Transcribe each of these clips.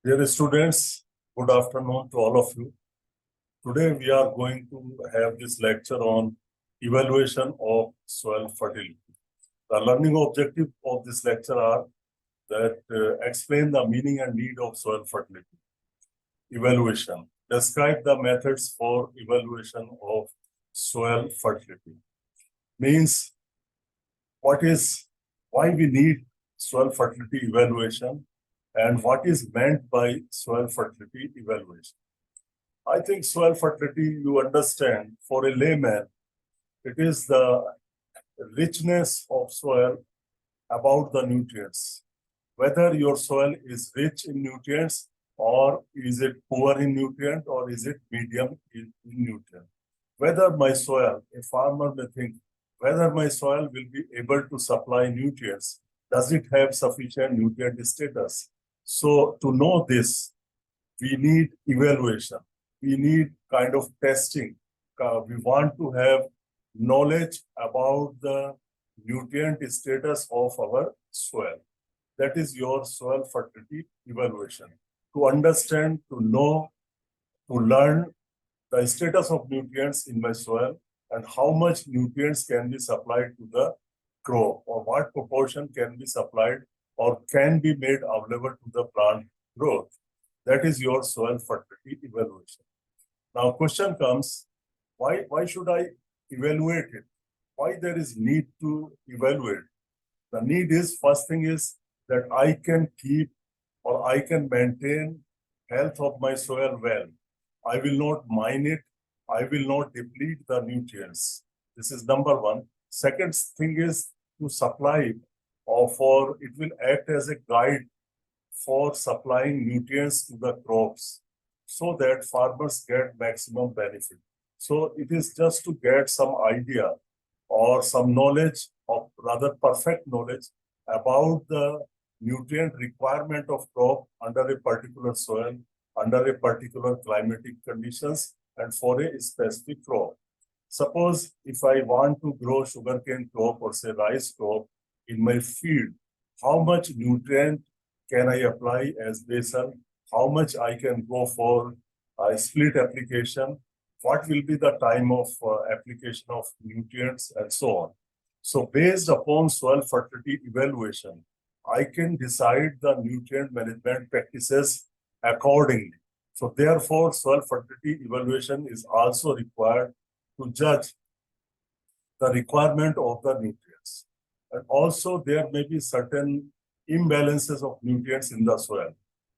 Dear students, good afternoon to all of you. Today we are going to have this lecture on evaluation of soil fertility. The learning objective of this lecture are that explain the meaning and need of soil fertility. Evaluation. Describe the methods for evaluation of soil fertility. Means why we need soil fertility evaluation and what is meant by soil fertility evaluation. I think soil fertility, you understand, for a layman, it is the richness of soil about the nutrients. Whether your soil is rich in nutrients or is it poor in nutrient or is it medium in nutrient. Whether my soil, a farmer may think, whether my soil will be able to supply nutrients, does it have sufficient nutrient status? So to know this, we need evaluation. We need kind of testing. We want to have knowledge about the nutrient status of our soil. That is your soil fertility evaluation. To understand, to know, to learn the status of nutrients in my soil and how much nutrients can be supplied to the crop or what proportion can be supplied or can be made available to the plant growth. That is your soil fertility evaluation. Now, question comes, why should I evaluate it? Why there is need to evaluate? The need is, first thing is that I can keep or I can maintain health of my soil well. I will not mine it. I will not deplete the nutrients. This is number one. Second thing is to supply or it will act as a guide for supplying nutrients to the crops so that farmers get maximum benefit. So it is just to get some idea or some knowledge of rather perfect knowledge about the nutrient requirement of crop under a particular soil, under a particular climatic conditions and for a specific crop. Suppose if I want to grow sugarcane crop or say rice crop in my field, how much nutrient can I apply as basal? How much I can go for a split application? What will be the time of application of nutrients and so on? So based upon soil fertility evaluation, I can decide the nutrient management practices accordingly. So therefore, soil fertility evaluation is also required to judge the requirement of the nutrients. And also there may be certain imbalances of nutrients in the soil.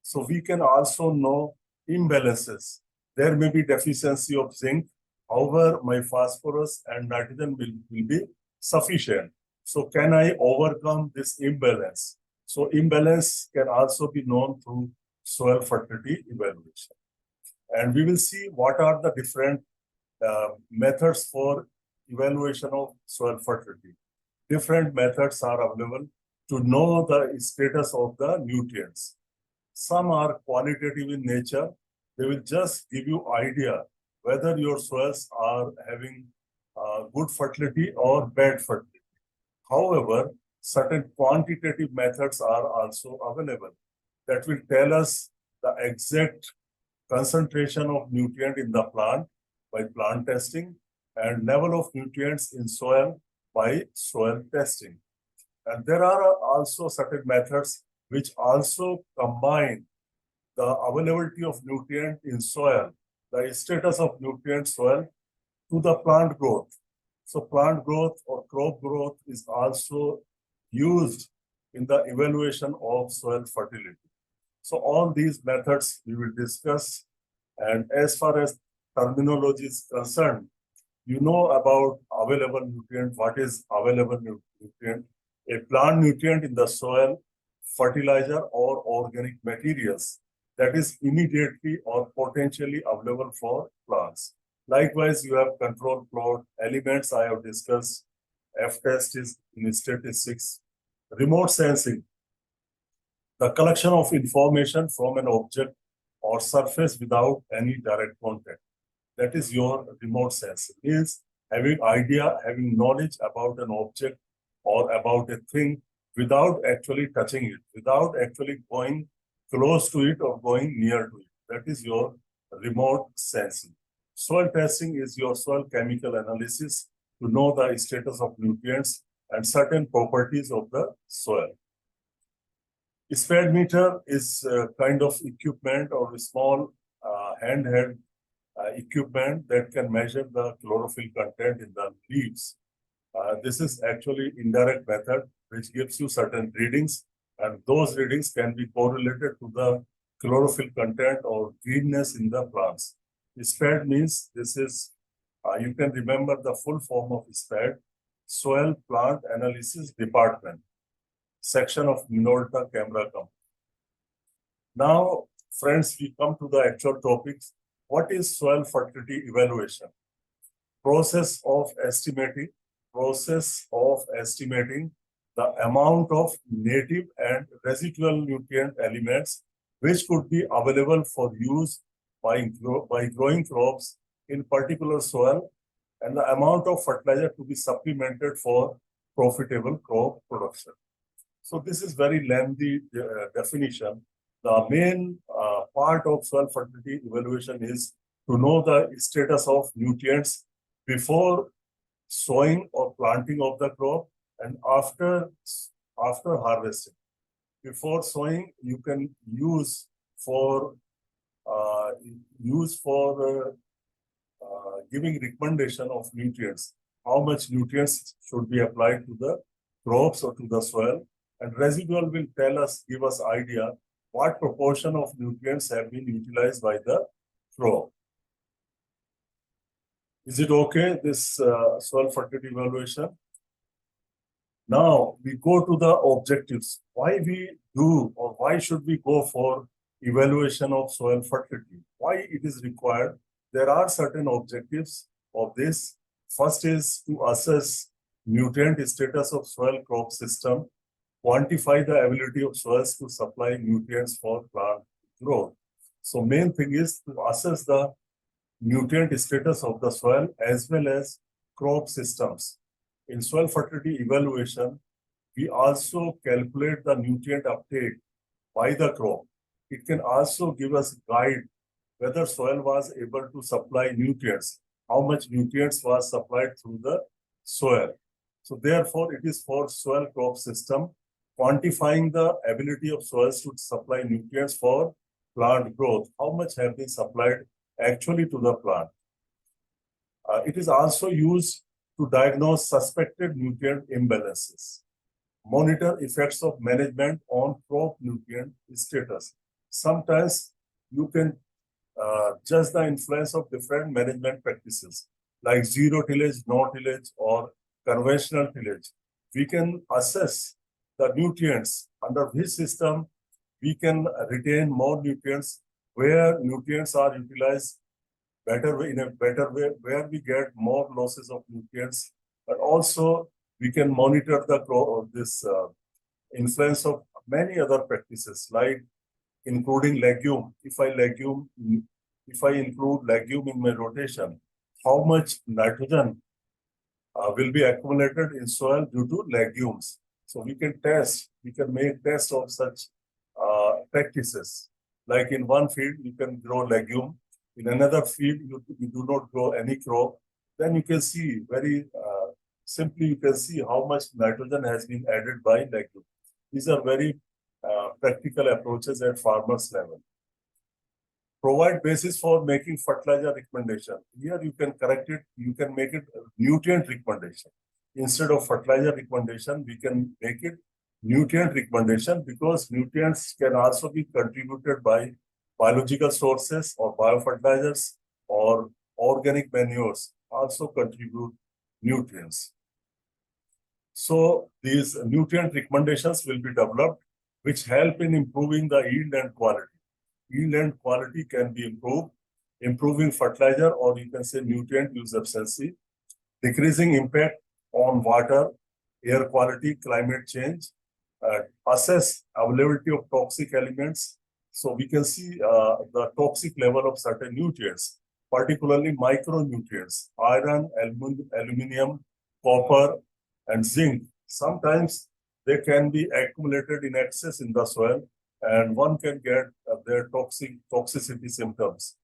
So we can also know imbalances. There may be deficiency of zinc, however, my phosphorus and nitrogen will be sufficient. So can I overcome this imbalance? So imbalance can also be known through soil fertility evaluation. And we will see what are the different methods for evaluation of soil fertility. Different methods are available to know the status of the nutrients. Some are qualitative in nature. They will just give you idea whether your soils are having good fertility or bad fertility. However, certain quantitative methods are also available that will tell us the exact concentration of nutrient in the plant by plant testing and level of nutrients in soil by soil testing. And there are also certain methods which also combine the availability of nutrient in soil, the status of nutrient soil to the plant growth. So plant growth or crop growth is also used in the evaluation of soil fertility. So all these methods we will discuss. And as far as terminology is concerned, you know about available nutrient, what is available nutrient, a plant nutrient in the soil, fertilizer or organic materials that is immediately or potentially available for plants. Likewise, you have control plot, elements I have discussed, F-test is in statistics, remote sensing, the collection of information from an object or surface without any direct contact. That is your remote sensing. Means having idea, having knowledge about an object or about a thing without actually touching it, without actually going close to it or going near to it. That is your remote sensing. Soil testing is your soil chemical analysis to know the status of nutrients and certain properties of the soil. Spade meter is a kind of equipment or a small handheld equipment that can measure the chlorophyll content in the leaves. This is actually indirect method which gives you certain readings, and those readings can be correlated to the chlorophyll content or greenness in the plants. SPAD means this is, you can remember the full form of SPAD, Soil Plant Analysis Department, section of Minolta Camera Company. Now, friends, we come to the actual topics. What is soil fertility evaluation? Process of estimating the amount of native and residual nutrient elements which could be available for use by growing crops in particular soil, and the amount of fertilizer to be supplemented for profitable crop production. So this is very lengthy definition. The main part of soil fertility evaluation is to know the status of nutrients before sowing or planting of the crop and after harvesting. Before sowing, you can use for giving recommendation of nutrients, how much nutrients should be applied to the crops or to the soil, and residual will give us idea what proportion of nutrients have been utilized by the crop. Is it okay, this soil fertility evaluation? Now we go to the objectives. Why we do or why should we go for evaluation of soil fertility? Why it is required? There are certain objectives of this. First is to assess nutrient status of soil crop system, quantify the ability of soils to supply nutrients for plant growth. So main thing is to assess the nutrient status of the soil as well as crop systems. In soil fertility evaluation, we also calculate the nutrient uptake by the crop. It can also give us guide whether soil was able to supply nutrients, how much nutrients was supplied through the soil. So therefore, it is for soil crop system, quantifying the ability of soils to supply nutrients for plant growth, how much have been supplied actually to the plant. It is also used to diagnose suspected nutrient imbalances, monitor effects of management on crop nutrient status. Sometimes you can judge the influence of different management practices like zero tillage, no tillage, or conventional tillage. We can assess the nutrients under this system. We can retain more nutrients where nutrients are utilized in a better way, where we get more losses of nutrients, but also we can monitor the influence of many other practices like including legume. If I include legume in my rotation, how much nitrogen will be accumulated in soil due to legumes. So we can make tests of such practices. Like in one field, you can grow legume. In another field, you do not grow any crop. Then you can see very simply, you can see how much nitrogen has been added by legume. These are very practical approaches at farmers level. Provide basis for making fertilizer recommendation. Here you can correct it, you can make it nutrient recommendation. Instead of fertilizer recommendation, we can make it nutrient recommendation because nutrients can also be contributed by biological sources or biofertilizers or organic manures also contribute nutrients. So these nutrient recommendations will be developed which help in improving the yield and quality. Yield and quality can be improved, improving fertilizer or you can say nutrient use efficiency, decreasing impact on water, air quality, climate change, assess availability of toxic elements. So we can see the toxic level of certain nutrients, particularly micronutrients, iron, aluminum, copper, and zinc. Sometimes they can be accumulated in excess in the soil and one can get their toxicity symptoms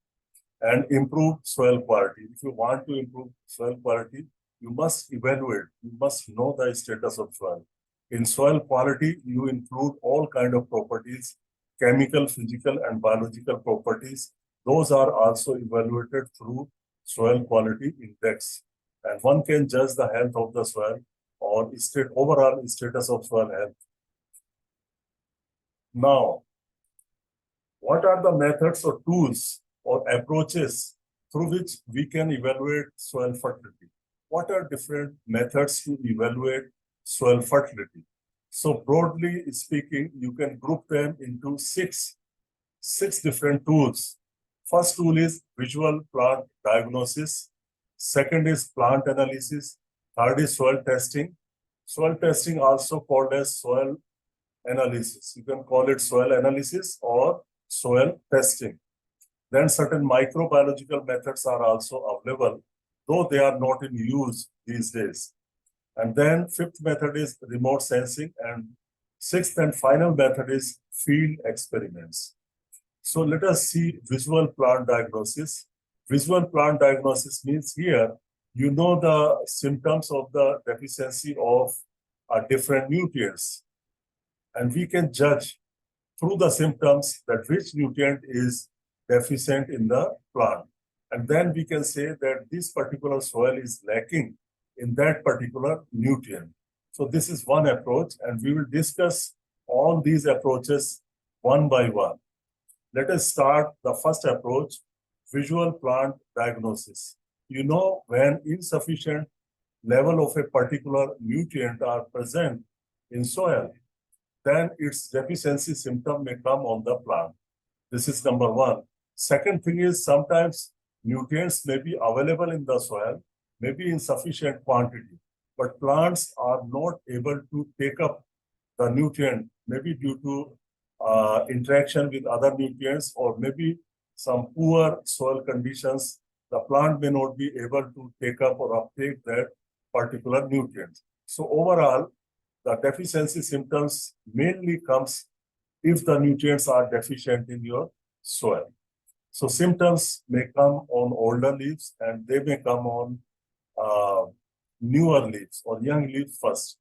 and improve soil quality. If you want to improve soil quality, you must evaluate, you must know the status of soil. In soil quality, you include all kind of properties, chemical, physical, and biological properties. Those are also evaluated through soil quality index. And one can judge the health of the soil or overall status of soil health. Now, what are the methods or tools or approaches through which we can evaluate soil fertility? What are different methods to evaluate soil fertility? So broadly speaking, you can group them into six different tools. First tool is visual plant diagnosis. Second is plant analysis. Third is soil testing. Soil testing also called as soil analysis. You can call it soil analysis or soil testing. Then certain microbiological methods are also available, though they are not in use these days. And then fifth method is remote sensing, and sixth and final method is field experiments. So let us see visual plant diagnosis. Visual plant diagnosis means here, you know the symptoms of the deficiency of different nutrients. And we can judge through the symptoms that which nutrient is deficient in the plant. And then we can say that this particular soil is lacking in that particular nutrient. So this is one approach, and we will discuss all these approaches one by one. Let us start the first approach, visual plant diagnosis. You know, when insufficient level of a particular nutrient are present in soil, then its deficiency symptom may come on the plant. This is number one. Second thing is sometimes nutrients may be available in the soil, maybe in sufficient quantity, but plants are not able to take up the nutrient, maybe due to interaction with other nutrients, or maybe some poor soil conditions. The plant may not be able to take up or uptake that particular nutrient. So overall, the deficiency symptoms mainly comes if the nutrients are deficient in your soil. So symptoms may come on older leaves, and they may come on newer leaves or young leaves first.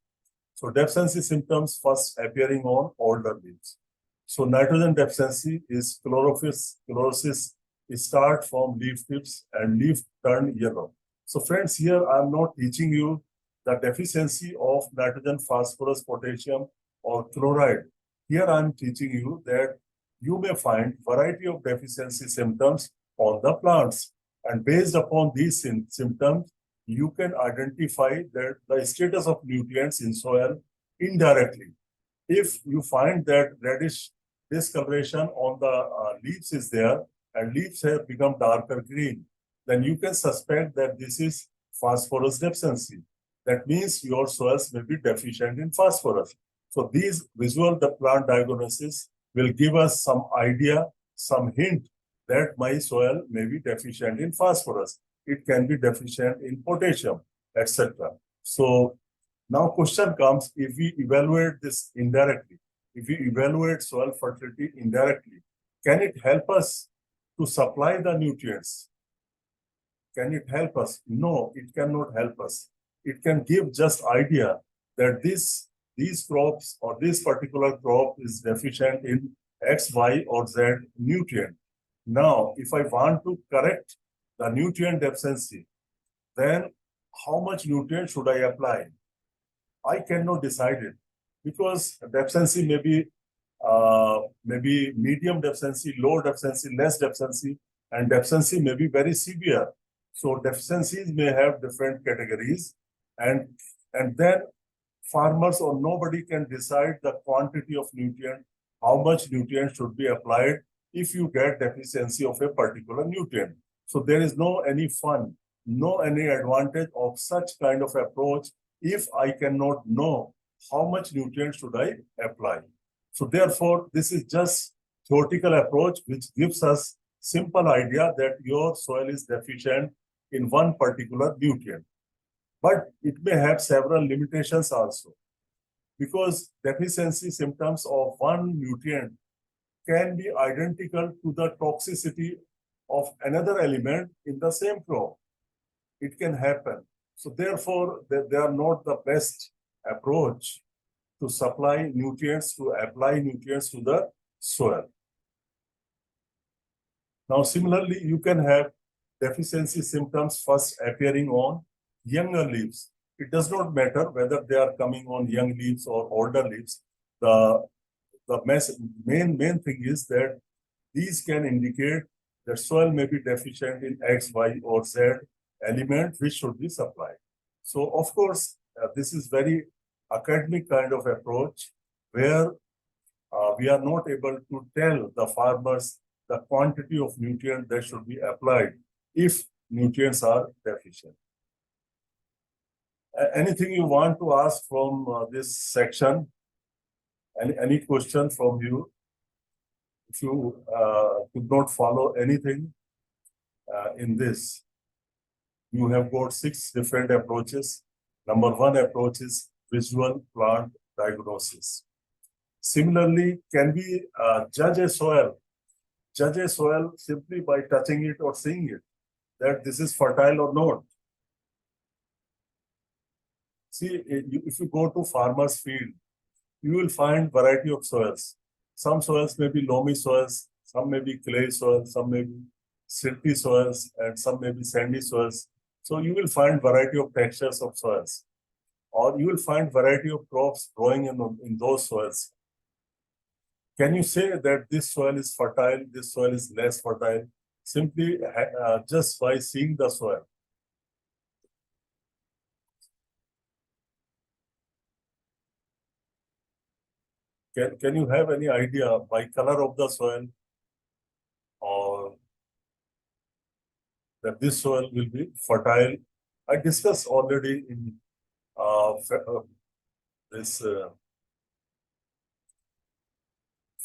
So deficiency symptoms first appearing on older leaves. So nitrogen deficiency is chlorosis start from leaf tips and leaf turn yellow. So friends, here I'm not teaching you the deficiency of nitrogen, phosphorus, potassium, or chloride. Here I'm teaching you that you may find variety of deficiency symptoms on the plants. And based upon these symptoms, you can identify that the status of nutrients in soil indirectly. If you find that reddish discoloration on the leaves is there, and leaves have become darker green, then you can suspect that this is phosphorus deficiency. That means your soils may be deficient in phosphorus. So these visual plant diagnosis will give us some idea, some hint that my soil may be deficient in phosphorus. It can be deficient in potassium, etc. So now question comes, if we evaluate this indirectly, if we evaluate soil fertility indirectly, can it help us to supply the nutrients? Can it help us? No, it cannot help us. It can give just idea that these crops or this particular crop is deficient in X, Y, or Z nutrient. Now, if I want to correct the nutrient deficiency, then how much nutrient should I apply? I cannot decide it, because deficiency may be maybe medium deficiency, low deficiency, less deficiency, and deficiency may be very severe. So deficiencies may have different categories, and then farmers or nobody can decide the quantity of nutrient, how much nutrient should be applied if you get deficiency of a particular nutrient. So there is no any fun, no any advantage of such kind of approach if I cannot know how much nutrient should I apply. So therefore, this is just theoretical approach which gives us simple idea that your soil is deficient in one particular nutrient. But it may have several limitations also, because deficiency symptoms of one nutrient can be identical to the toxicity of another element in the same crop. It can happen. So therefore, they are not the best approach to supply nutrients, to apply nutrients to the soil. Now, similarly, you can have deficiency symptoms first appearing on younger leaves. It does not matter whether they are coming on young leaves or older leaves. The main thing is that these can indicate that soil may be deficient in X, Y, or Z element which should be supplied. So, of course, this is very academic kind of approach where we are not able to tell the farmers the quantity of nutrient that should be applied if nutrients are deficient. Anything you want to ask from this section? Any question from you? If you could not follow anything in this, you have got 6 different approaches. Number 1 approach is visual plant diagnosis. Similarly, can we judge a soil simply by touching it or seeing it, that this is fertile or not? See, if you go to farmer's field, you will find variety of soils. Some soils may be loamy soils, some may be clay soils, some may be silty soils, and some may be sandy soils. So you will find variety of textures of soils, or you will find variety of crops growing in those soils. Can you say that this soil is fertile, this soil is less fertile, simply just by seeing the soil? Can you have any idea by color of the soil or that this soil will be fertile? I discussed already in this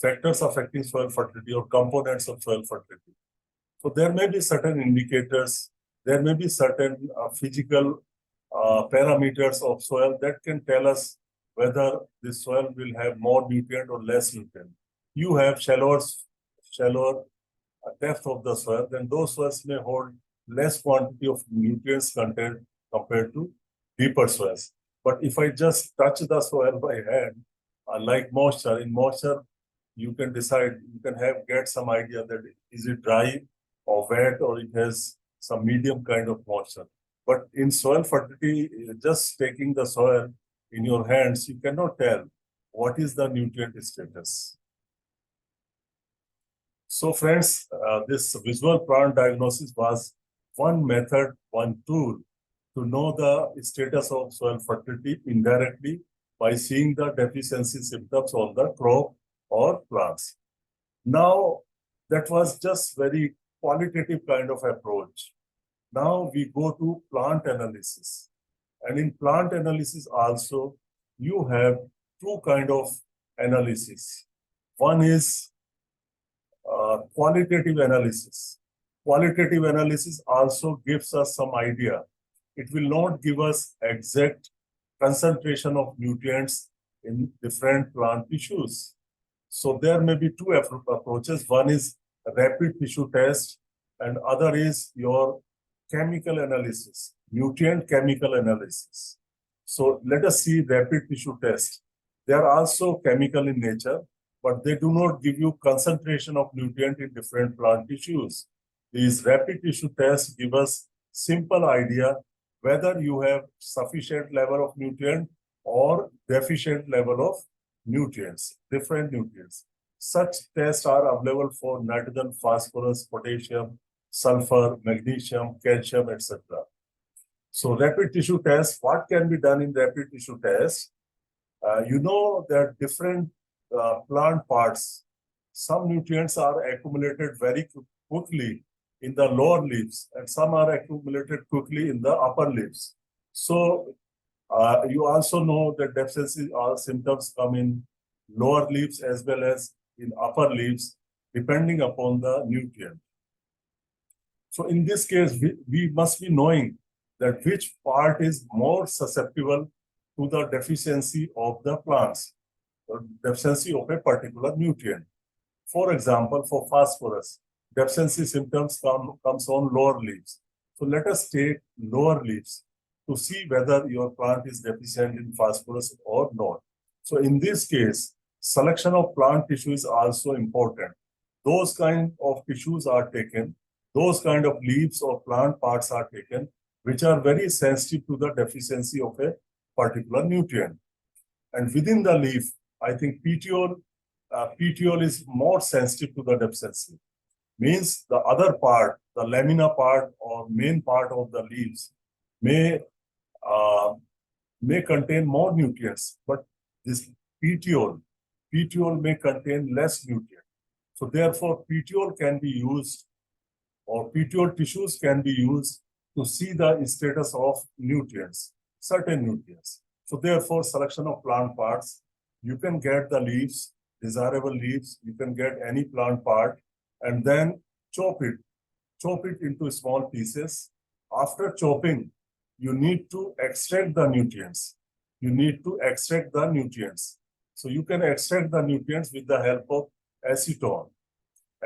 factors affecting soil fertility or components of soil fertility. So there may be certain indicators, there may be certain physical parameters of soil that can tell us whether the soil will have more nutrient or less nutrient. You have shallower depth of the soil, then those soils may hold less quantity of nutrients content compared to deeper soils. But if I just touch the soil by hand, like moisture, in moisture, you can decide, you can get some idea that is it dry or wet, or it has some medium kind of moisture. But in soil fertility, just taking the soil in your hands, you cannot tell what is the nutrient status. So friends, this visual plant diagnosis was one method, one tool to know the status of soil fertility indirectly by seeing the deficiency symptoms on the crop or plants. Now, that was just very qualitative kind of approach. Now we go to plant analysis. And in plant analysis also, you have 2 kind of analysis. One is qualitative analysis. Qualitative analysis also gives us some idea. It will not give us exact concentration of nutrients in different plant tissues. So there may be 2 approaches. One is rapid tissue test, and other is your chemical analysis, nutrient chemical analysis. So let us see rapid tissue test. They are also chemical in nature, but they do not give you concentration of nutrient in different plant tissues. These rapid tissue tests give us simple idea whether you have sufficient level of nutrient or deficient level of nutrients, different nutrients. Such tests are available for nitrogen, phosphorus, potassium, sulfur, magnesium, calcium, etc. So rapid tissue test, what can be done in rapid tissue test? You know that different plant parts, some nutrients are accumulated very quickly in the lower leaves, and some are accumulated quickly in the upper leaves. So you also know that deficiency symptoms come in lower leaves as well as in upper leaves, depending upon the nutrient. So in this case, we must be knowing that which part is more susceptible to the deficiency of the plants, or deficiency of a particular nutrient. For example, for phosphorus, deficiency symptoms comes on lower leaves. So let us take lower leaves to see whether your plant is deficient in phosphorus or not. So in this case, selection of plant tissue is also important. Those kind of tissues are taken, those kind of leaves or plant parts are taken, which are very sensitive to the deficiency of a particular nutrient. And within the leaf, I think petiole is more sensitive to the deficiency. Means the other part, the lamina part or main part of the leaves may contain more nutrients, but this petiole may contain less nutrient. So therefore, petiole can be used, or petiole tissues can be used to see the status of nutrients, certain nutrients. So therefore, selection of plant parts, you can get the leaves, desirable leaves, you can get any plant part, and then chop it into small pieces. After chopping, you need to extract the nutrients. So you can extract the nutrients with the help of acetone.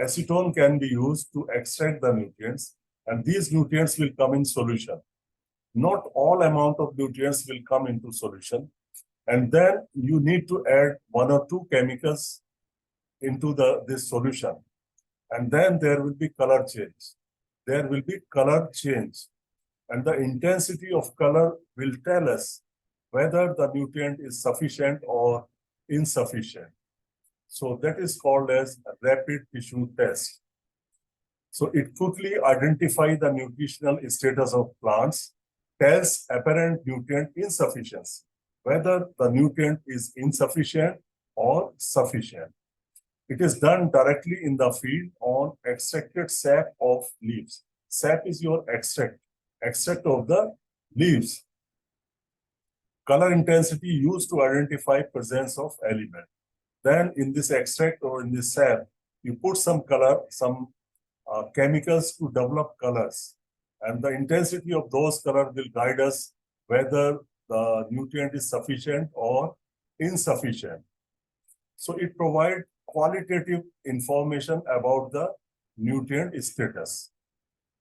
Acetone can be used to extract the nutrients, and these nutrients will come in solution. Not all amount of nutrients will come into solution. And then you need to add 1 or 2 chemicals into this solution. And then there will be color change. And the intensity of color will tell us whether the nutrient is sufficient or insufficient. So that is called as a rapid tissue test. So it quickly identifies the nutritional status of plants, tells apparent nutrient insufficiency, whether the nutrient is insufficient or sufficient. It is done directly in the field on extracted sap of leaves. Sap is your extract of the leaves. Color intensity used to identify presence of element. Then in this extract or in this sap, you put some color, some chemicals to develop colors. And the intensity of those colors will guide us whether the nutrient is sufficient or insufficient. So it provides qualitative information about the nutrient status.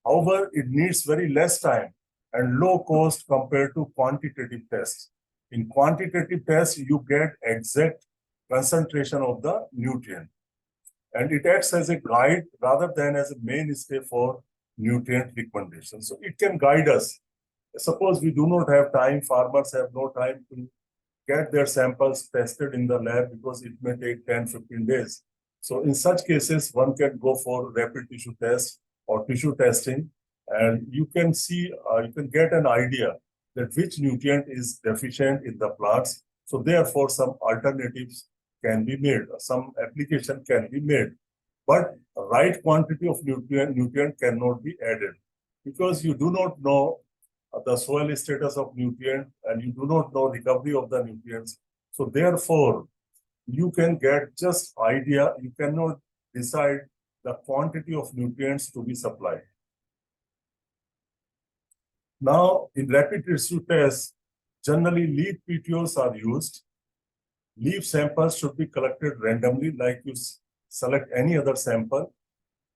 However, it needs very less time and low cost compared to quantitative tests. In quantitative tests, you get exact concentration of the nutrient. And it acts as a guide rather than as a mainstay for nutrient recommendation. So it can guide us. Suppose we do not have time, farmers have no time to get their samples tested in the lab because it may take 10-15 days. So in such cases, one can go for rapid tissue test or tissue testing, and you can see, you can get an idea that which nutrient is deficient in the plants. So therefore, some alternatives can be made, some application can be made. But a right quantity of nutrient cannot be added because you do not know the soil status of nutrient and you do not know recovery of the nutrients. So therefore, you can get just idea, you cannot decide the quantity of nutrients to be supplied. Now, in rapid tissue tests, generally leaf petioles are used. Leaf samples should be collected randomly, like you select any other sample.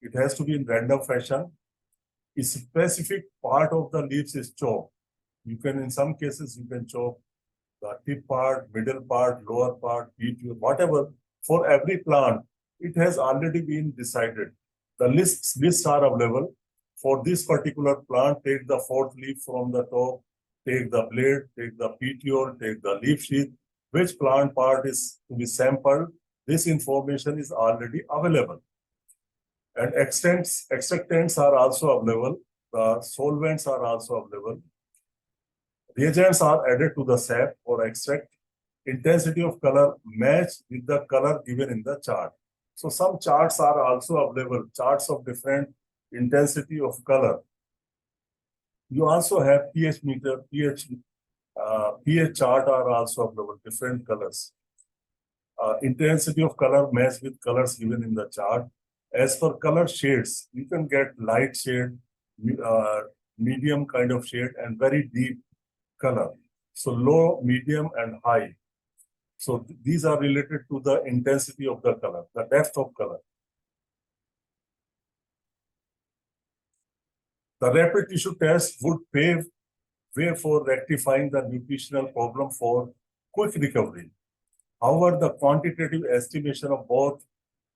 It has to be in random fashion. A specific part of the leaves is chopped. You can, in some cases, you can chop the tip part, middle part, lower part, petiole, whatever. For every plant, it has already been decided. The lists are available. For this particular plant, take the 4th leaf from the top, take the blade, take the petiole, take the leaf sheath. Which plant part is to be sampled? This information is already available. And extractants are also available. The solvents are also available. Reagents are added to the sap or extract. Intensity of color match with the color given in the chart. So some charts are also available, charts of different intensity of color. You also have pH meter, pH chart are also available, different colors. Intensity of color match with colors given in the chart. As for color shades, you can get light shade, medium kind of shade, and very deep color. So low, medium, and high. So these are related to the intensity of the color, the depth of color. The rapid tissue test would pave way for rectifying the nutritional problem for quick recovery. However, the quantitative estimation of both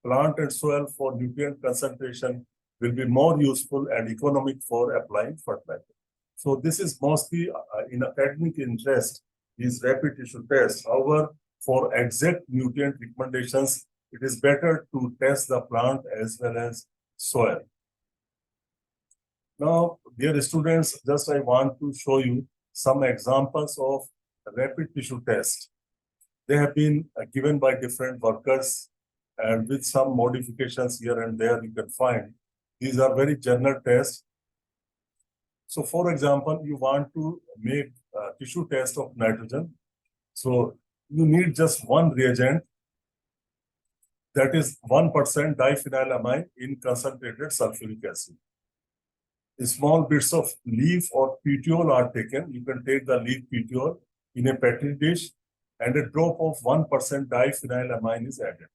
plant and soil for nutrient concentration will be more useful and economic for applying fertilizer. So this is mostly in academic interest, these rapid tissue tests. However, for exact nutrient recommendations, it is better to test the plant as well as soil. Now, dear students, just I want to show you some examples of rapid tissue test. They have been given by different workers, and with some modifications here and there you can find. These are very general tests. So for example, you want to make a tissue test of nitrogen. So you need just one reagent, that is 1% diphenylamine in concentrated sulfuric acid. Small bits of leaf or petiole are taken. You can take the leaf petiole in a petri dish, and a drop of 1% diphenylamine is added.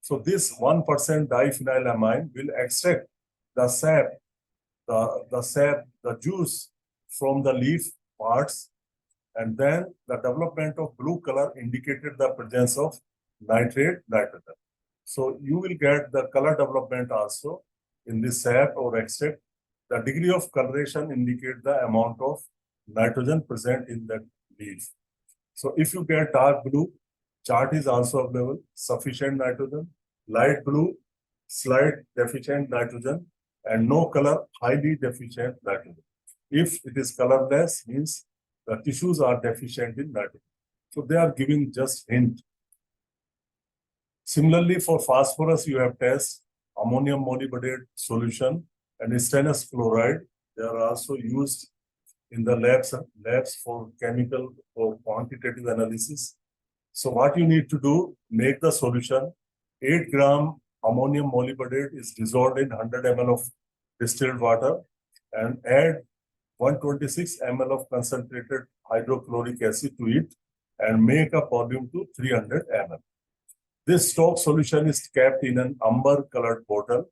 So this 1% diphenylamine will extract the sap, the juice from the leaf parts, and then the development of blue color indicated the presence of nitrate nitrogen. So you will get the color development also in this sap or extract. The degree of coloration indicates the amount of nitrogen present in that leaf. So if you get dark blue, chart is also available, sufficient nitrogen, light blue, slight deficient nitrogen, and no color, highly deficient nitrogen. If it is colorless, means the tissues are deficient in nitrogen. So they are giving just hint. Similarly, for phosphorus, you have test ammonium molybdenate solution and stannous chloride. They are also used in the labs for chemical or quantitative analysis. So what you need to do, make the solution. 8 gram ammonium molybdenate is dissolved in 100 ml of distilled water, and add 126 ml of concentrated hydrochloric acid to it, and make a volume to 300 ml. This stock solution is kept in an amber colored bottle,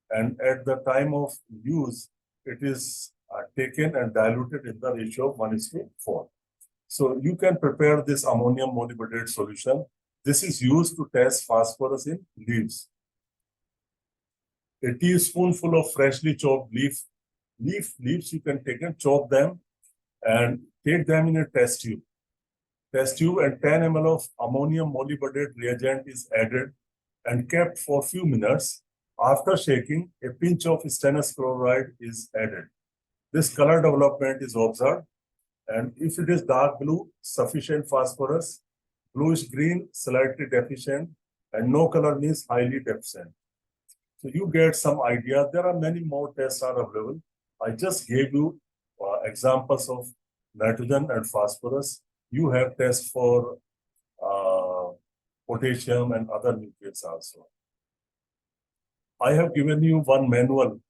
and at the time of use, it is taken and diluted in the ratio of 1:4. So you can prepare this ammonium molybdenate solution. This is used to test phosphorus in leaves. A teaspoonful of freshly chopped leaves you can take and chop them and take them in a test tube. And 10 ml of ammonium molybdenate reagent is added and kept for a few minutes. After shaking, a pinch of stannous chloride is added. This color development is observed, and if it is dark blue, sufficient phosphorus, bluish green, slightly deficient, and no color means highly deficient. So you get some idea. There are many more tests are available. I just gave you examples of nitrogen and phosphorus. You have tests for potassium and other nutrients also. I have given you one manual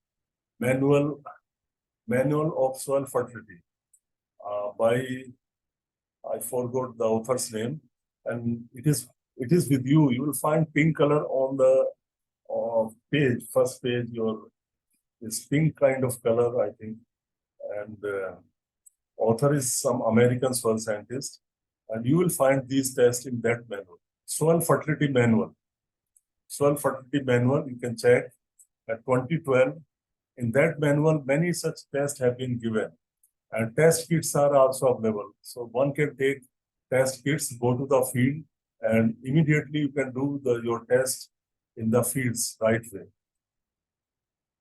of soil fertility by, I forgot the author's name, and it is with you. You will find pink color on the page, first page. This pink kind of color, I think, and author is some American soil scientist, and you will find these tests in that manual, soil fertility manual. Soil fertility manual, you can check at 2012. In that manual, many such tests have been given, and test kits are also available. So one can take test kits, go to the field, and immediately you can do your test in the fields right way.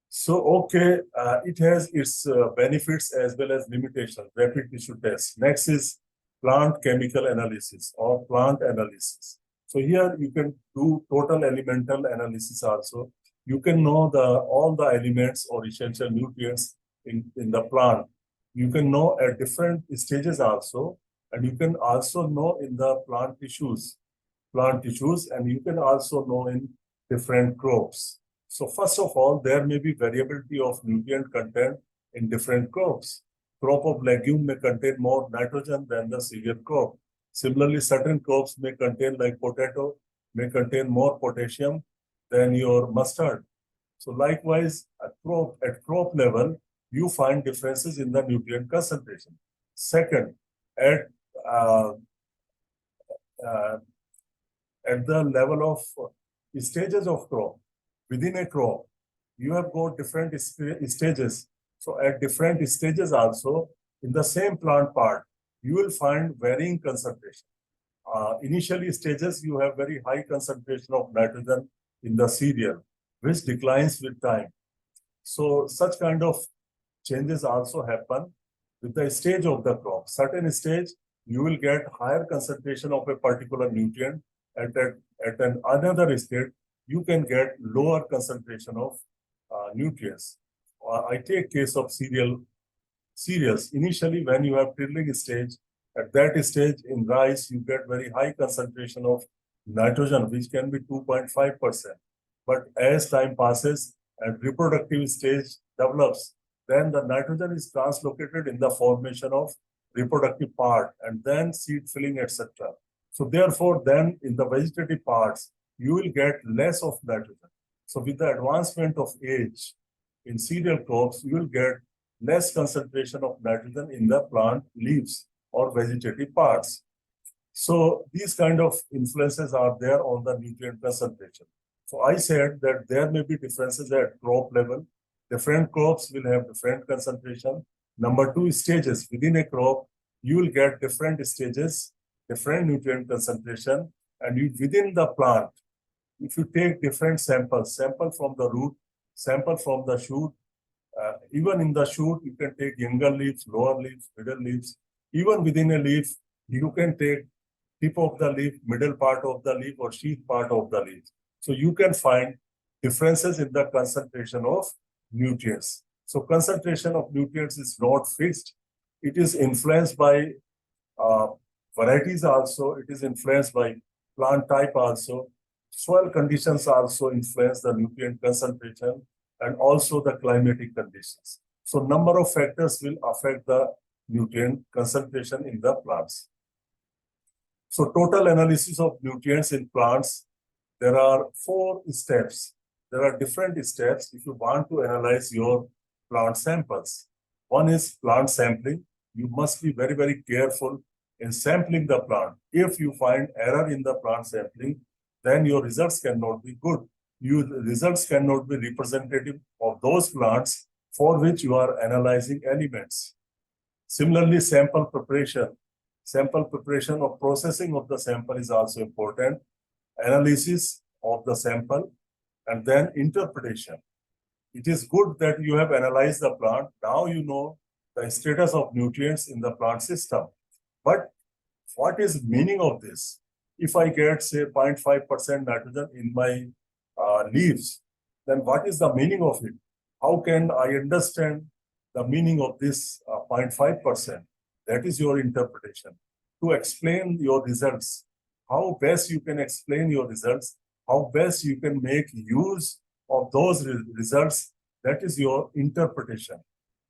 So, okay, it has its benefits as well as limitations, rapid tissue test. Next is plant chemical analysis or plant analysis. So here you can do total elemental analysis also. You can know all the elements or essential nutrients in the plant. You can know at different stages also, and you can also know in the plant tissues, and you can also know in different crops. So first of all, there may be variability of nutrient content in different crops. Crop of legume may contain more nitrogen than the cereal crop. Similarly, certain crops may contain, like potato, may contain more potassium than your mustard. So likewise, at crop level, you find differences in the nutrient concentration. Second, at uh, uh, at the level of stages of crop, within a crop, you have got different stages. So at different stages also, in the same plant part, you will find varying concentration. Initially stages, you have very high concentration of nitrogen in the cereal, which declines with time. So such kind of changes also happen with the stage of the crop. Certain stage, you will get higher concentration of a particular nutrient. At another stage, you can get lower concentration of nutrients. I take case of cereals. Initially, when you have triddling stage, at that stage in rice, you get very high concentration of nitrogen, which can be 2.5%. But as time passes and reproductive stage develops, then the nitrogen is translocated in the formation of reproductive part and then seed filling, etc. So therefore, then in the vegetative parts, you will get less of nitrogen. So with the advancement of age in cereal crops, you will get less concentration of nitrogen in the plant leaves or vegetative parts. So these kind of influences are there on the nutrient concentration. So I said that there may be differences at crop level. Different crops will have different concentration. Number two, stages. Within a crop, you will get different stages, different nutrient concentration. And within the plant, if you take different samples, sample from the root, sample from the shoot, even in the shoot, you can take younger leaves, lower leaves, middle leaves. Even within a leaf, you can take tip of the leaf, middle part of the leaf, or sheath part of the leaf. So you can find differences in the concentration of nutrients. So concentration of nutrients is not fixed. It is influenced by varieties also. It is influenced by plant type also. Soil conditions also influence the nutrient concentration and also the climatic conditions. So number of factors will affect the nutrient concentration in the plants. So total analysis of nutrients in plants, there are 4 steps. There are different steps if you want to analyze your plant samples. One is plant sampling. You must be very, very careful in sampling the plant. If you find error in the plant sampling, then your results cannot be good. Your results cannot be representative of those plants for which you are analyzing elements. Similarly, sample preparation. Sample preparation or processing of the sample is also important. Analysis of the sample and then interpretation. It is good that you have analyzed the plant. Now you know the status of nutrients in the plant system. But what is meaning of this? If I get, say, 0.5% nitrogen in my leaves, then what is the meaning of it? How can I understand the meaning of this 0.5%? That is your interpretation. To explain your results, how best you can explain your results, how best you can make use of those results, that is your interpretation.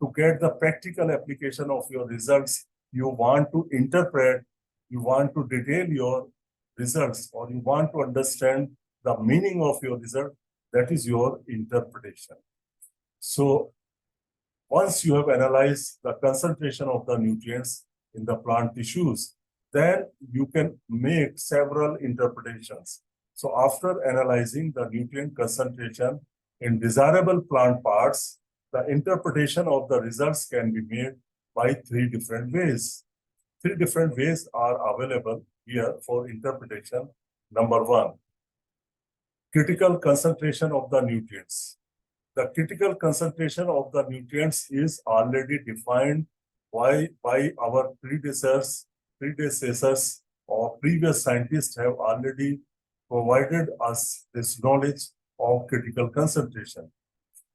To get the practical application of your results, you want to interpret, you want to detail your results, or you want to understand the meaning of your result, that is your interpretation. So once you have analyzed the concentration of the nutrients in the plant tissues, then you can make several interpretations. So after analyzing the nutrient concentration in desirable plant parts, the interpretation of the results can be made by 3 different ways. 3 different ways are available here for interpretation. Number 1, critical concentration of the nutrients. The critical concentration of the nutrients is already defined by our predecessors or previous scientists have already provided us this knowledge of critical concentration.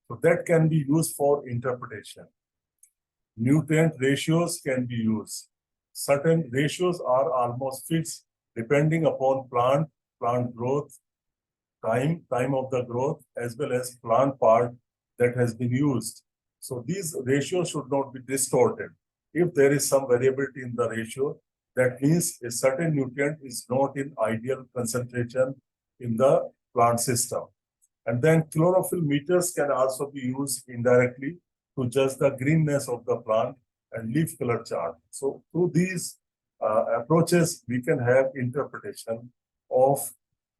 So that can be used for interpretation. Nutrient ratios can be used. Certain ratios are almost fixed depending upon plant growth, time of the growth, as well as plant part that has been used. So these ratios should not be distorted. If there is some variability in the ratio, that means a certain nutrient is not in ideal concentration in the plant system. And then chlorophyll meters can also be used indirectly to judge the greenness of the plant and leaf color chart. So through these approaches, we can have interpretation of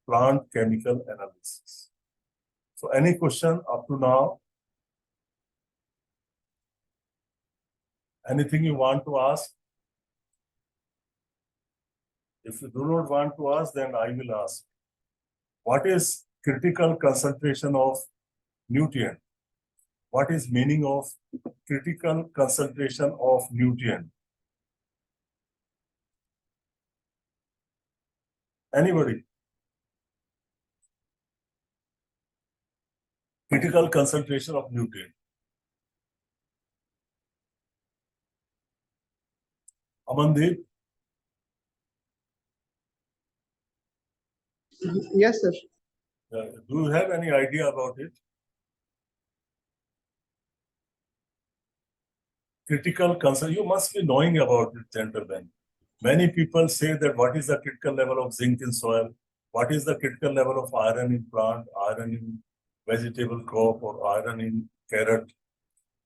plant chemical analysis. So any question up to now? Anything you want to ask? If you do not want to ask, then I will ask. What is critical concentration of nutrient? What is meaning of critical concentration of nutrient? Anybody? Critical concentration of nutrient. Amandeep, Yes, sir. do you have any idea about it? Critical concern, you must be knowing about it, gentlemen. Many people say that what is the critical level of zinc in soil? What is the critical level of iron in plant, iron in vegetable crop, or iron in carrot?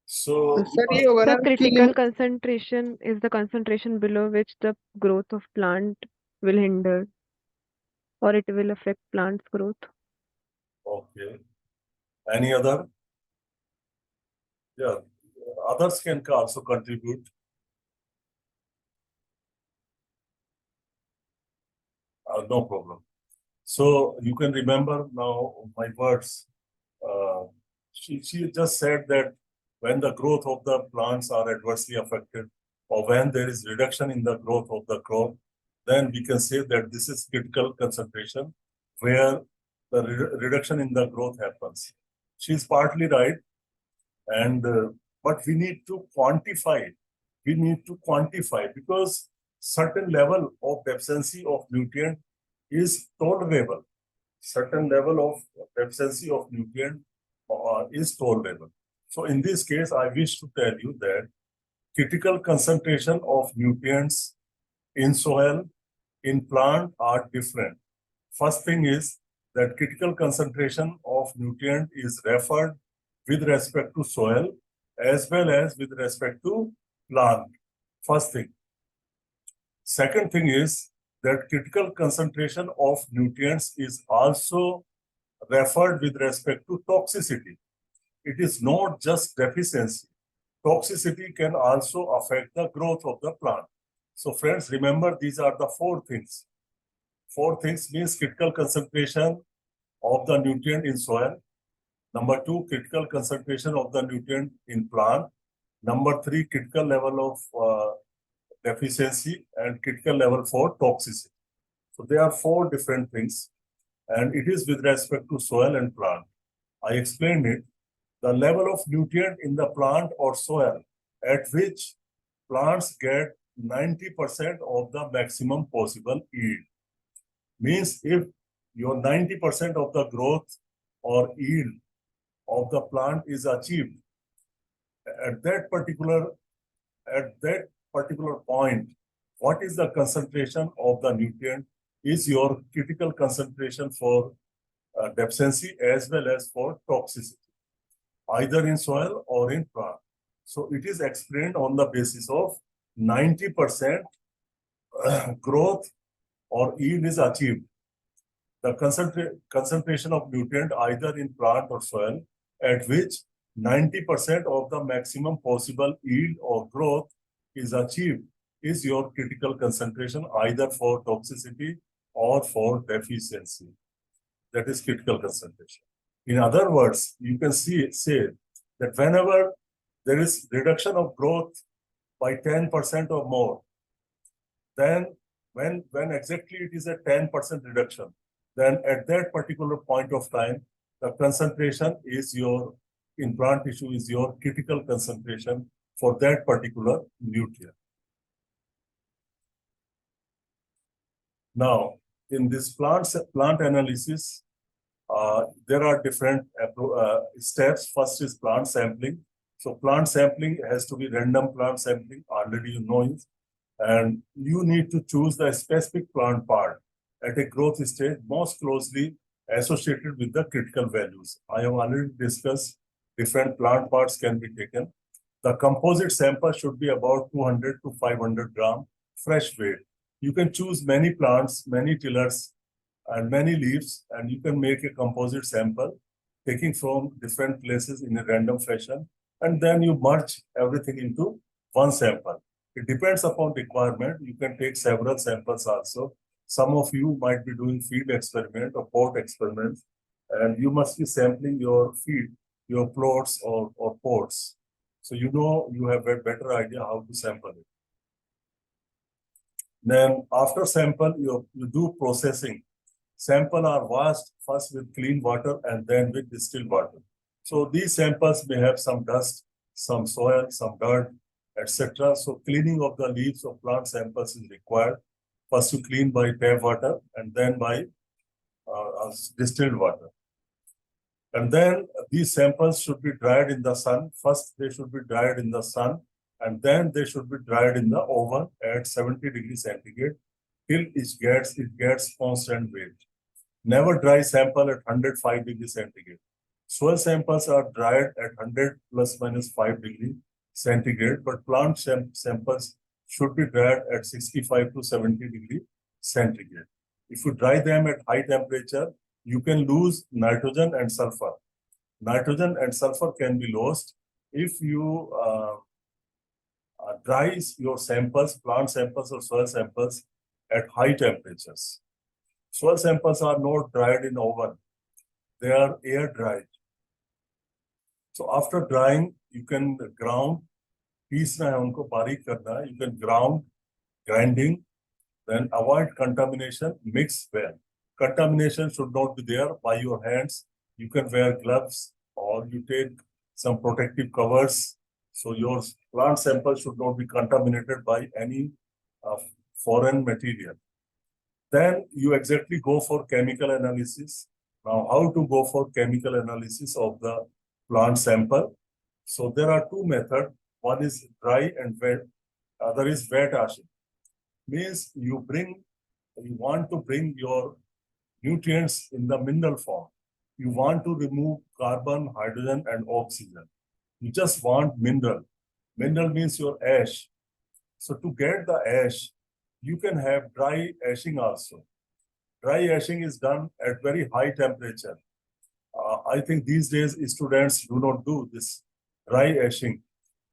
So, Sir, ये होगा The ना कि critical concentration is the concentration below which the growth of plant will hinder or it will affect plant's growth. okay. Any other? Yeah, others can also contribute. No problem. So you can remember now my words. She just said that when the growth of the plants are adversely affected, or when there is reduction in the growth of the crop, then we can say that this is critical concentration where the reduction in the growth happens. She's partly right, and but we need to quantify it. We need to quantify because certain level of deficiency of nutrient is tolerable. Certain level of deficiency of nutrient is tolerable. So in this case, I wish to tell you that critical concentration of nutrients in soil, in plant are different. First thing is that critical concentration of nutrient is referred with respect to soil as well as with respect to plant. First thing. Second thing is that critical concentration of nutrients is also referred with respect to toxicity. It is not just deficiency. Toxicity can also affect the growth of the plant. So friends, remember these are the four things. Four things means critical concentration of the nutrient in soil. Number two, critical concentration of the nutrient in plant. Number three, critical level of deficiency, and critical level for toxicity. So there are four different things, and it is with respect to soil and plant. I explained it. The level of nutrient in the plant or soil at which plants get 90% of the maximum possible yield. Means if your 90% of the growth or yield of the plant is achieved at that particular point, what is the concentration of the nutrient is your critical concentration for deficiency as well as for toxicity, either in soil or in plant. So it is explained on the basis of 90% growth or yield is achieved. The concentration of nutrient either in plant or soil at which 90% of the maximum possible yield or growth is achieved is your critical concentration either for toxicity or for deficiency. That is critical concentration. In other words, you can say that whenever there is reduction of growth by 10% or more, then when exactly it is a 10% reduction, then at that particular point of time, the concentration is your, in plant tissue is your critical concentration for that particular nutrient. Now, in this plant analysis, there are different steps. First is plant sampling. So plant sampling has to be random plant sampling, already you know it. And you need to choose the specific plant part at a growth stage most closely associated with the critical values. I have already discussed different plant parts can be taken. The composite sample should be about 200 to 500 gram fresh weight. You can choose many plants, many tillers, and many leaves, and you can make a composite sample taking from different places in a random fashion, and then you merge everything into one sample. It depends upon requirement. You can take several samples also. Some of you might be doing field experiment or pot experiments, and you must be sampling your feed, your plots or pots. So you know you have a better idea how to sample it. Then after sample, you do processing. Sample are washed first with clean water and then with distilled water. So these samples may have some dust, some soil, some dirt, etc. So cleaning of the leaves of plant samples is required. First you clean by tap water and then by distilled water. And then these samples should be dried in the sun. First they should be dried in the sun and then they should be dried in the oven at 70 degrees centigrade till it gets constant weight. Never dry sample at 105 degrees centigrade. Soil samples are dried at 100 plus minus 5 degrees centigrade, but plant samples should be dried at 65 to 70 degrees centigrade. If you dry them at high temperature, you can lose nitrogen and sulfur. Nitrogen and sulfur can be lost if you dry your samples, plant samples or soil samples at high temperatures. Soil samples are not dried in oven. They are air dried. So after drying, you can ground. पीसना है उनको बारीक करना है. You can grinding. Then avoid contamination. Mix well. Contamination should not be there by your hands. You can wear gloves or you take some protective covers. So your plant sample should not be contaminated by any foreign material. Then you exactly go for chemical analysis. Now, how to go for chemical analysis of the plant sample? So there are two methods. One is dry and wet. Other is wet ashing. Means you want to bring your nutrients in the mineral form. You want to remove carbon, hydrogen, and oxygen. You just want mineral. Mineral means your ash. So to get the ash, you can have dry ashing also. Dry ashing is done at very high temperature. I think these days students do not do this dry ashing,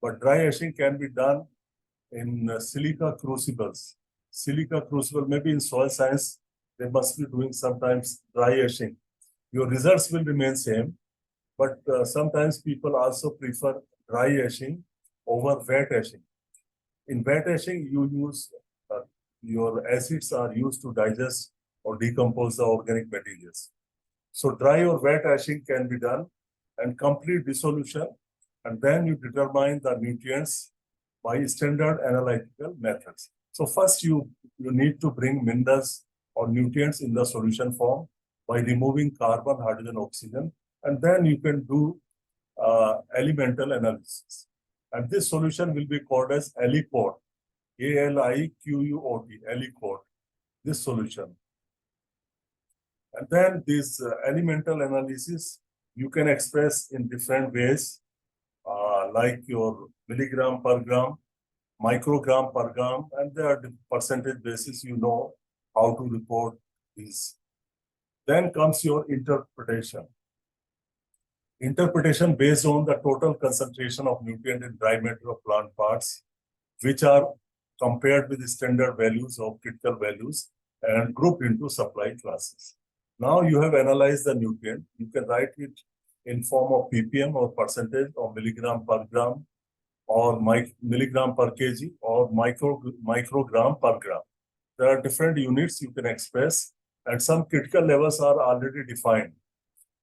but dry ashing can be done in silica crucibles. Silica crucible, maybe in soil science, they must be doing sometimes dry ashing. Your results will remain same, but sometimes people also prefer dry ashing over wet ashing. In wet ashing, you use your acids are used to digest or decompose the organic materials. So dry or wet ashing can be done and complete dissolution, and then you determine the nutrients by standard analytical methods. So first you need to bring minerals or nutrients in the solution form by removing carbon, hydrogen, oxygen, and then you can do elemental analysis. And this solution will be called as aliquot, ALIQUOT, aliquot, this solution. And then this elemental analysis, you can express in different ways, like your milligram per gram, microgram per gram, and there are the percentage basis, you know how to report these. Then comes your interpretation. Interpretation based on the total concentration of nutrient in dry matter of plant parts, which are compared with the standard values of critical values and grouped into supply classes. Now you have analyzed the nutrient. You can write it in form of ppm or percentage or milligram per gram or milligram per kg or microgram per gram. There are different units you can express, and some critical levels are already defined.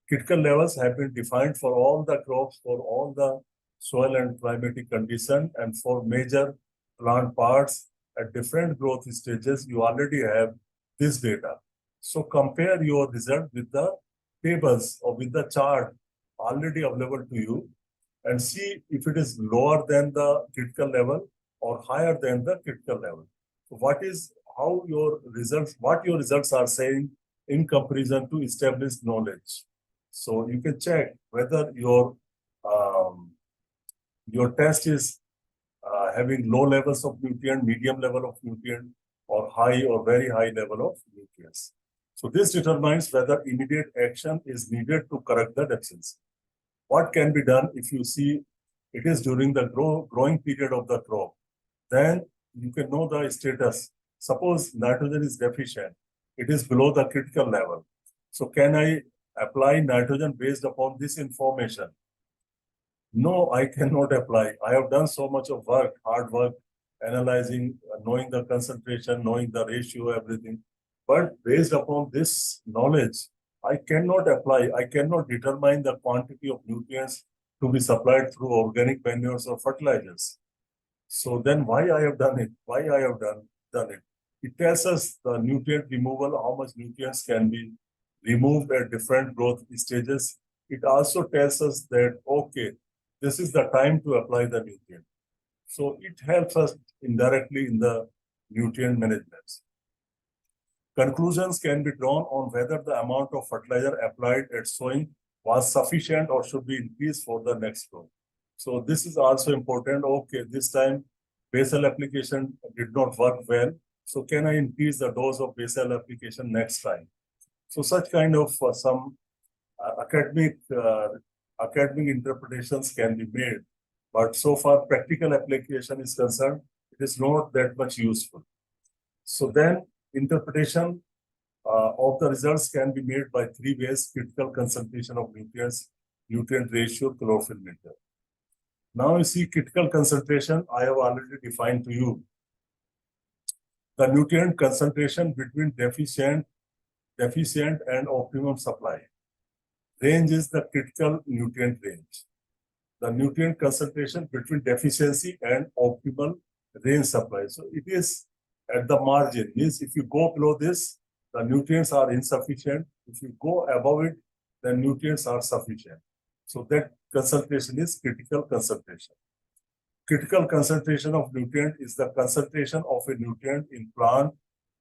Critical levels have been defined for all the crops, for all the soil and climatic condition, and for major plant parts at different growth stages. You already have this data. So compare your result with the tables or with the chart already available to you and see if it is lower than the critical level or higher than the critical level. So what your results are saying in comparison to established knowledge. So you can check whether your your test is having low levels of nutrient, medium level of nutrient, or high or very high level of nutrients. So this determines whether immediate action is needed to correct the deficiency. What can be done if you see it is during the growing period of the crop? Then you can know the status. Suppose nitrogen is deficient, it is below the critical level. So can I apply nitrogen based upon this information? No, I cannot apply. I have done so much of work, hard work, analyzing, knowing the concentration, knowing the ratio, everything. But based upon this knowledge, I cannot apply, I cannot determine the quantity of nutrients to be supplied through organic manures or fertilizers. So then why I have done it? Why I have done it? It tells us the nutrient removal, how much nutrients can be removed at different growth stages. It also tells us that, okay, this is the time to apply the nutrient. So it helps us indirectly in the nutrient management. Conclusions can be drawn on whether the amount of fertilizer applied at sowing was sufficient or should be increased for the next crop. So this is also important. Okay, this time basal application did not work well. So can I increase the dose of basal application next time? So such kind of some academic interpretations can be made, but so far practical application is concerned, it is not that much useful. So then interpretation of the results can be made by three ways: critical concentration of nutrients, nutrient ratio, chlorophyll meter. Now you see critical concentration, I have already defined to you. The nutrient concentration between deficient and optimum supply. Range is the critical nutrient range. The nutrient concentration between deficiency and optimal range supply. So it is at the margin. Means if you go below this, the nutrients are insufficient. If you go above it, the nutrients are sufficient. So that concentration is critical concentration. Critical concentration of nutrient is the concentration of a nutrient in plant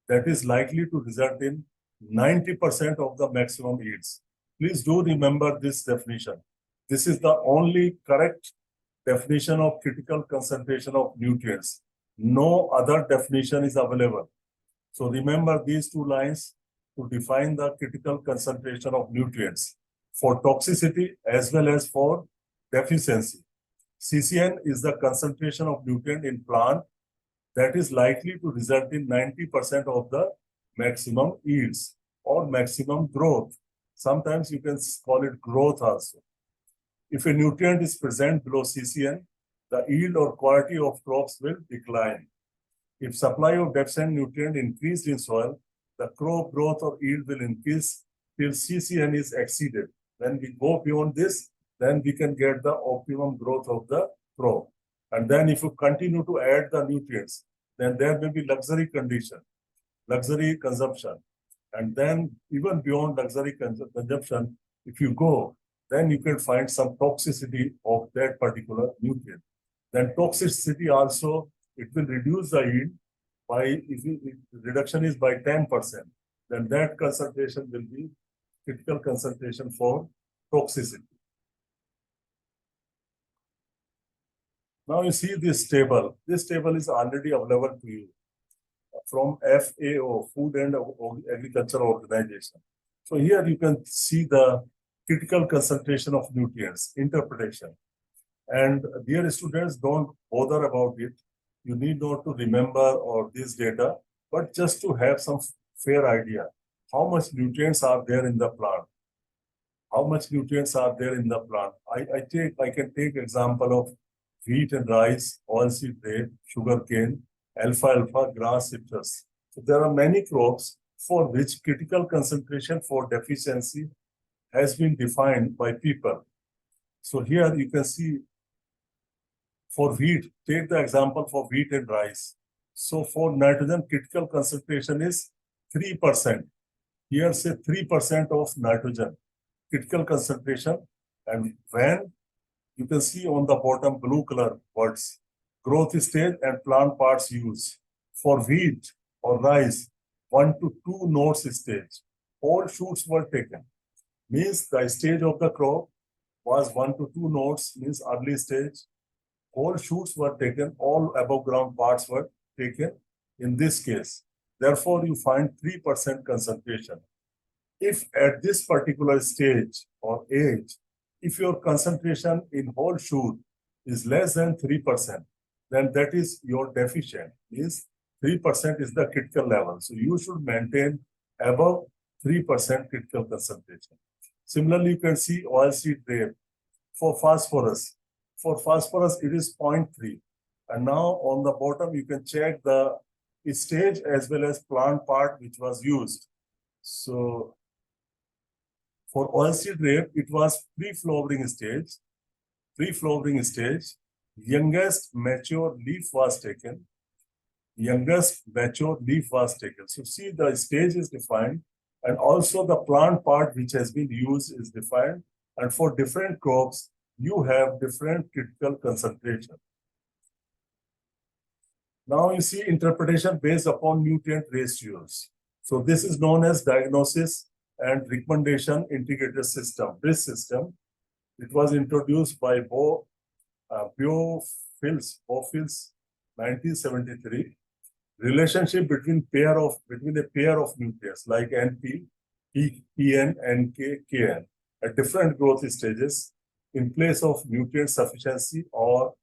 that is likely to result in 90% of the maximum yields. Please do remember this definition. This is the only correct definition of critical concentration of nutrients. No other definition is available. So remember these two lines to define the critical concentration of nutrients for toxicity as well as for deficiency. CCN is the concentration of nutrient in plant that is likely to result in 90% of the maximum yields or maximum growth. Sometimes you can call it growth also. If a nutrient is present below CCN, the yield or quality of crops will decline. If supply of deficient nutrient increased in soil, the crop growth or yield will increase till CCN is exceeded. When we go beyond this, then we can get the optimum growth of the crop. And then if you continue to add the nutrients, then there may be luxury condition, luxury consumption. And then even beyond luxury consumption, if you go, then you can find some toxicity of that particular nutrient. Then toxicity also, it will reduce the yield by, if reduction is by 10%, then that concentration will be critical concentration for toxicity. Now you see this table. This table is already available to you from FAO, Food and Agriculture Organization. So here you can see the critical concentration of nutrients, interpretation. And dear students, don't bother about it. You need not to remember or this data, but just to have some fair idea. How much nutrients are there in the plant? How much nutrients are there in the plant? I can take example of wheat and rice, oilseed rape, sugarcane, alfalfa, grass, citrus. So there are many crops for which critical concentration for deficiency has been defined by people. So here you can see for wheat, take the example for wheat and rice. So for nitrogen, critical concentration is 3%. Here say 3% of nitrogen, critical concentration. And when you can see on the bottom blue color words, growth stage and plant parts used. For wheat or rice, 1 to 2 nodes stage. All shoots were taken. Means the stage of the crop was 1 to 2 nodes, means early stage. whole shoots were taken, all above ground parts were taken in this case. Therefore, you find 3% concentration. If at this particular stage or age, if your concentration in whole shoot is less than 3%, then that is your deficient. Means 3% is the critical level. So you should maintain above 3% critical concentration. Similarly, you can see oilseed rape for phosphorus. For phosphorus, it is 0.3. And now on the bottom, you can check the stage as well as plant part which was used. So for oilseed rape, it was pre-flowering stage. Pre-flowering stage, youngest mature leaf was taken. Youngest mature leaf was taken. So see, the stage is defined, and also the plant part which has been used is defined. And for different crops, you have different critical concentration. Now you see interpretation based upon nutrient ratios. So this is known as diagnosis and recommendation integrated system. This system, it was introduced by Biofils, 1973. Relationship between a pair of nutrients like NP, PN, NK, KN at different growth stages in place of nutrient sufficiency or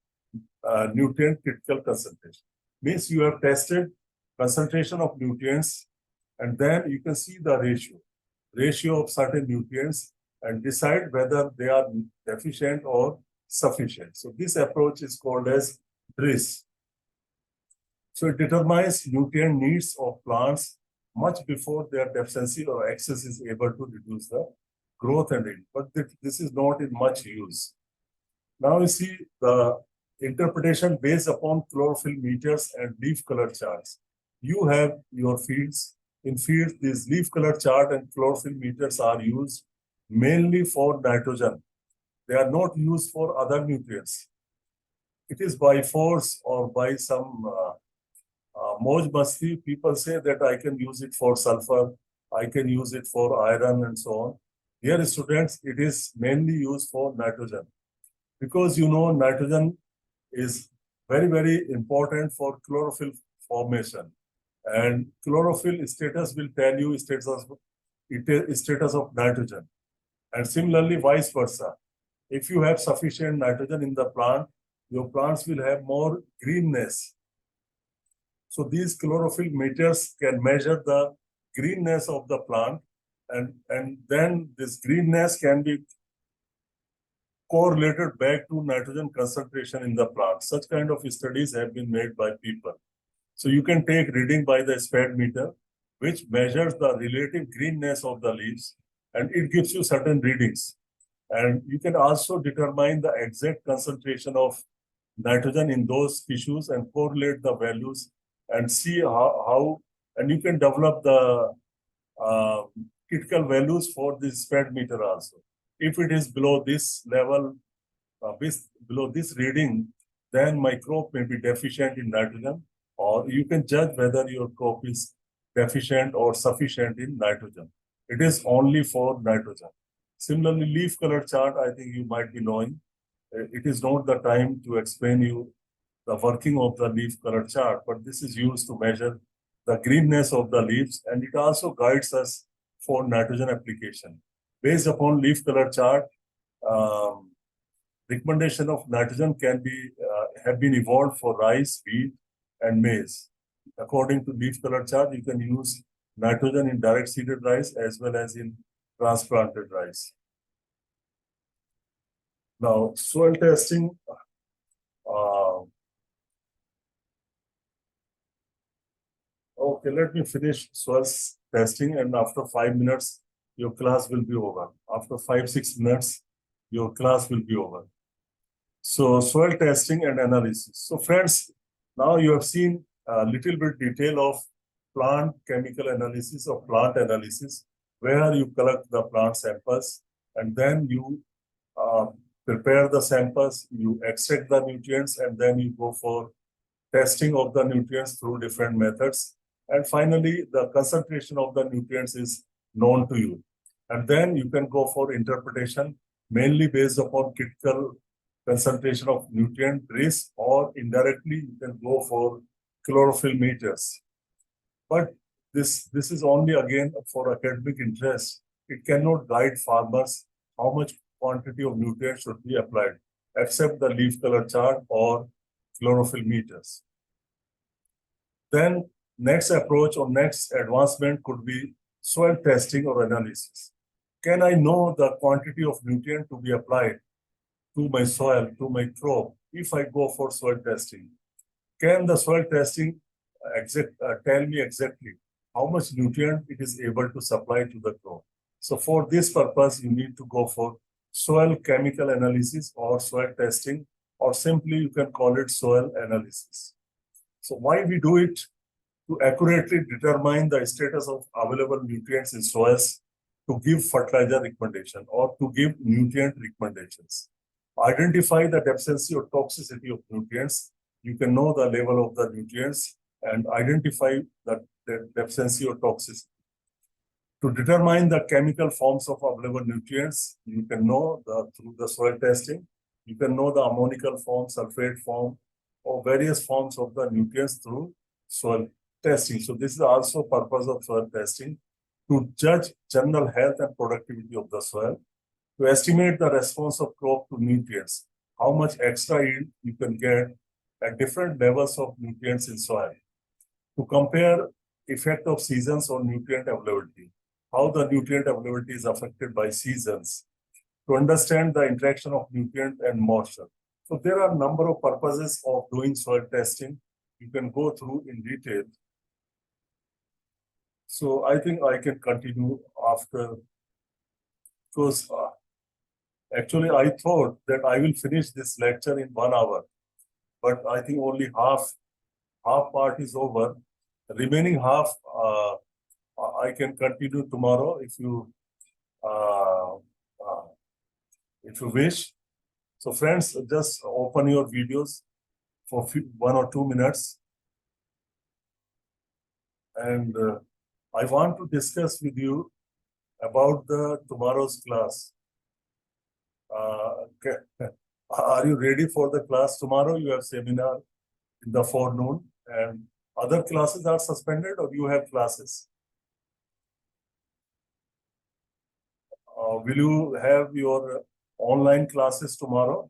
nutrient critical concentration. Means you have tested concentration of nutrients, and then you can see the ratio of certain nutrients and decide whether they are deficient or sufficient. So this approach is called as DRIS. So it determines nutrient needs of plants much before their deficiency or excess is able to reduce the growth and yield. But this is not in much use. Now you see the interpretation based upon chlorophyll meters and leaf color charts. You have your fields. In fields, these leaf color chart and chlorophyll meters are used mainly for nitrogen. They are not used for other nutrients. It is by force or by some moj masti, people say that I can use it for sulfur, I can use it for iron and so on. Dear students, it is mainly used for nitrogen. Because you know nitrogen is very, very important for chlorophyll formation. And chlorophyll status will tell you status of nitrogen. And similarly, vice versa. If you have sufficient nitrogen in the plant, your plants will have more greenness. So these chlorophyll meters can measure the greenness of the plant, and then this greenness can be correlated back to nitrogen concentration in the plant. Such kind of studies have been made by people. So you can take reading by the spad meter, which measures the relative greenness of the leaves, and it gives you certain readings. And you can also determine the exact concentration of nitrogen in those tissues and correlate the values and see how and you can develop the critical values for this spad meter also. If it is below this level, below this reading, then my crop may be deficient in nitrogen, or you can judge whether your crop is deficient or sufficient in nitrogen. It is only for nitrogen. Similarly, leaf color chart, I think you might be knowing. It is not the time to explain you the working of the leaf color chart, but this is used to measure the greenness of the leaves, and it also guides us for nitrogen application. Based upon leaf color chart, recommendation of nitrogen can be have been evolved for rice, wheat, and maize. According to leaf color chart, you can use nitrogen in direct seeded rice as well as in transplanted rice. Now, soil testing. Okay, let me finish soil testing, and after 5 minutes, your class will be over. After 5-6 minutes, your class will be over. So, soil testing and analysis. So, friends, now you have seen a little bit detail of plant chemical analysis or plant analysis, where you collect the plant samples and then you prepare the samples, you extract the nutrients, and then you go for testing of the nutrients through different methods. And finally, the concentration of the nutrients is known to you. 'And then you can go for interpretation, mainly based upon critical concentration of nutrient risk, or indirectly you can go for chlorophyll meters. But this is only again for academic interest. It cannot guide farmers how much quantity of nutrients should be applied, except the leaf color chart or chlorophyll meters. Then next approach or next advancement could be soil testing or analysis. Can I know the quantity of nutrient to be applied to my soil, to my crop, if I go for soil testing? Can the soil testing tell me exactly how much nutrient it is able to supply to the crop? So for this purpose, you need to go for soil chemical analysis or soil testing, or simply you can call it soil analysis. So why we do it? To accurately determine the status of available nutrients in soils, to give fertilizer recommendation or to give nutrient recommendations. Identify the deficiency or toxicity of nutrients. You can know the level of the nutrients and identify the deficiency or toxicity. To determine the chemical forms of available nutrients, you can know through the soil testing. You can know the ammonical form, sulfate form, or various forms of the nutrients through soil testing. So this is also purpose of soil testing, to judge general health and productivity of the soil, to estimate the response of crop to nutrients, how much extra yield you can get at different levels of nutrients in soil, to compare effect of seasons on nutrient availability, how the nutrient availability is affected by seasons, to understand the interaction of nutrient and moisture. So there are a number of purposes of doing soil testing. You can go through in detail. So I think I can continue after, because actually I thought that I will finish this lecture in 1 hour, but I think only half part is over. The remaining half I can continue tomorrow if you wish. So friends, just open your videos for 1 or 2 minutes, and I want to discuss with you about the tomorrow's class. Are you ready for the class tomorrow? You have seminar in the forenoon, and other classes are suspended, or you have classes? Will you have your online classes tomorrow?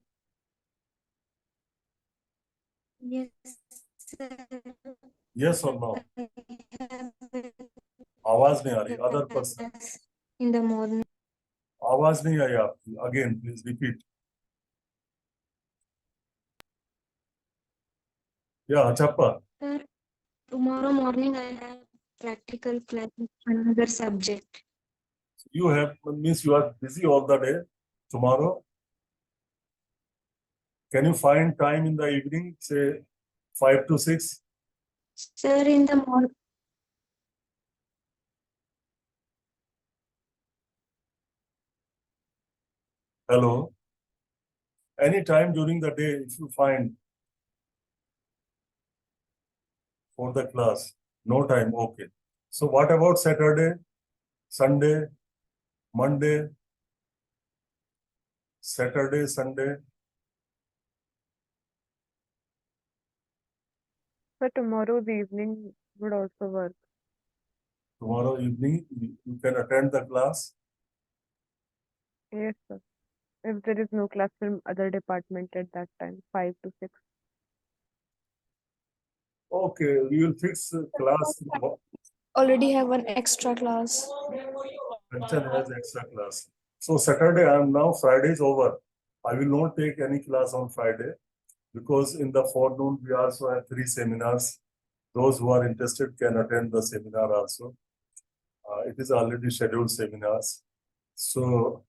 Yes, sir. Yes or no? I have आवाज नहीं आ रही. Other person. class in the morning. आवाज नहीं आई आपकी. Again, please repeat. Yeah, Chappa. Sir, tomorrow morning I have practical class in another subject. You have, means you are busy all the day tomorrow. Can you find time in the evening, say 5 to 6? Sir, in the morning. Hello. Any time during the day if you find for the class. No time, okay. So what about Saturday, Sunday, Monday, Saturday, Sunday? So tomorrow's evening would also work. Tomorrow evening, you can attend the class. Yes, sir. If there is no class from other department at that time, 5 to 6. Okay, we will fix class. Already have one extra class. Kanchan has extra class. So Saturday, I am now, Friday is over. I will not take any class on Friday, because in the forenoon, we also have 3 seminars. Those who are interested can attend the seminar also. It is already scheduled seminars. So,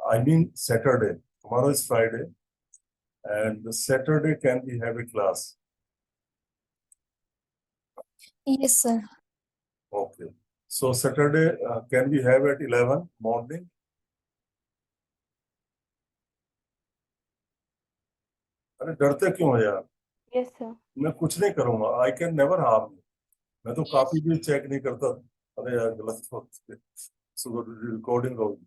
I mean Saturday. Tomorrow is Friday. And the Saturday, can we have a class? Yes, sir. Okay. So Saturday, can we have at 11 morning? अरे डरते क्यों हो यार? Yes, sir. मैं कुछ नहीं करूंगा. I can never harm you. मैं तो कॉपी भी चेक नहीं करता. अरे यार गलत हो. So recording होगी.